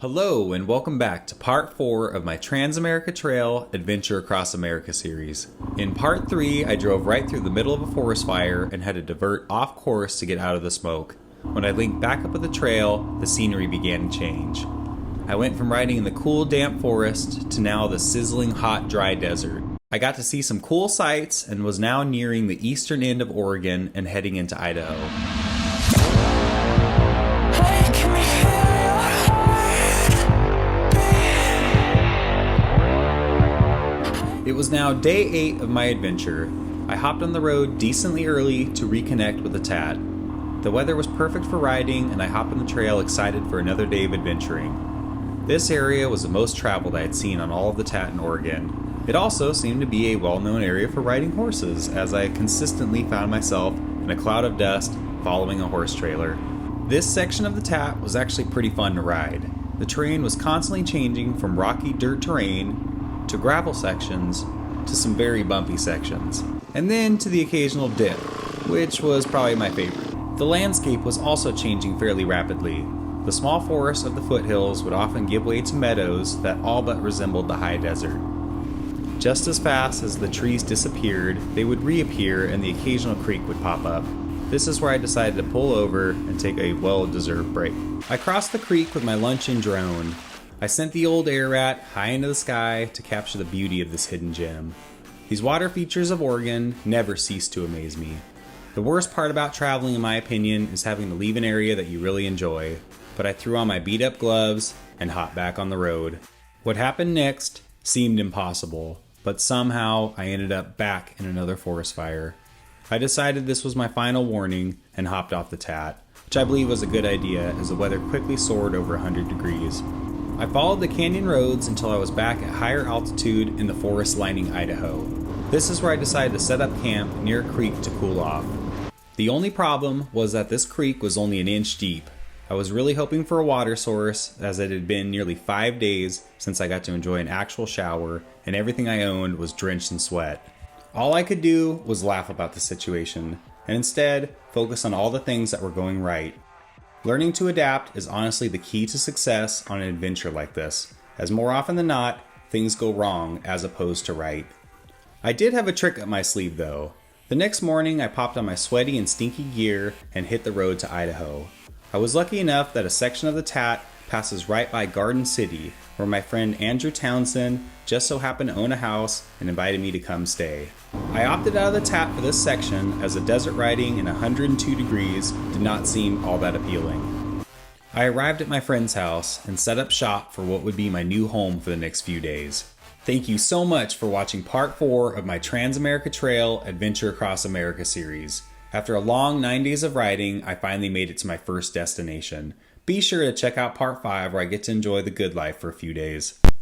Hello and welcome back to part 4 of my TransAmerica Trail Adventure Across America series. In part 3, I drove right through the middle of a forest fire and had to divert off course to get out of the smoke. When I linked back up with the trail, the scenery began to change. I went from riding in the cool, damp forest to now the sizzling hot, dry desert. I got to see some cool sights and was now nearing the eastern end of Oregon and heading into Idaho. It was now day 8 of my adventure. I hopped on the road decently early to reconnect with the Tat. The weather was perfect for riding, and I hopped on the trail excited for another day of adventuring. This area was the most traveled I had seen on all of the Tat in Oregon. It also seemed to be a well-known area for riding horses, as I consistently found myself in a cloud of dust following a horse trailer. This section of the Tat was actually pretty fun to ride. The terrain was constantly changing from rocky dirt terrain to gravel sections, to some very bumpy sections, and then to the occasional dip, which was probably my favorite. The landscape was also changing fairly rapidly. The small forests of the foothills would often give way to meadows that all but resembled the high desert. Just as fast as the trees disappeared, they would reappear and the occasional creek would pop up. This is where I decided to pull over and take a well-deserved break. I crossed the creek with my luncheon drone. I sent the old air rat high into the sky to capture the beauty of this hidden gem. These water features of Oregon never cease to amaze me. The worst part about traveling, in my opinion, is having to leave an area that you really enjoy, but I threw on my beat-up gloves and hopped back on the road. What happened next seemed impossible, but somehow I ended up back in another forest fire. I decided this was my final warning and hopped off the Tat, which I believe was a good idea as the weather quickly soared over 100 degrees. I followed the canyon roads until I was back at higher altitude in the forest lining Idaho. This is where I decided to set up camp near a creek to cool off. The only problem was that this creek was only an inch deep. I was really hoping for a water source, as it had been nearly 5 days since I got to enjoy an actual shower, and everything I owned was drenched in sweat. All I could do was laugh about the situation, and instead focus on all the things that were going right. Learning to adapt is honestly the key to success on an adventure like this, as more often than not, things go wrong as opposed to right. I did have a trick up my sleeve though. The next morning I popped on my sweaty and stinky gear and hit the road to Idaho. I was lucky enough that a section of the Tat passes right by Garden City, where my friend Andrew Townsend just so happened to own a house and invited me to come stay. I opted out of the Tat for this section as the desert riding in 102 degrees did not seem all that appealing. I arrived at my friend's house and set up shop for what would be my new home for the next few days. Thank you so much for watching part 4 of my TransAmerica Trail Adventure Across America series. After a long 9 days of riding, I finally made it to my first destination. Be sure to check out part 5 where I get to enjoy the good life for a few days.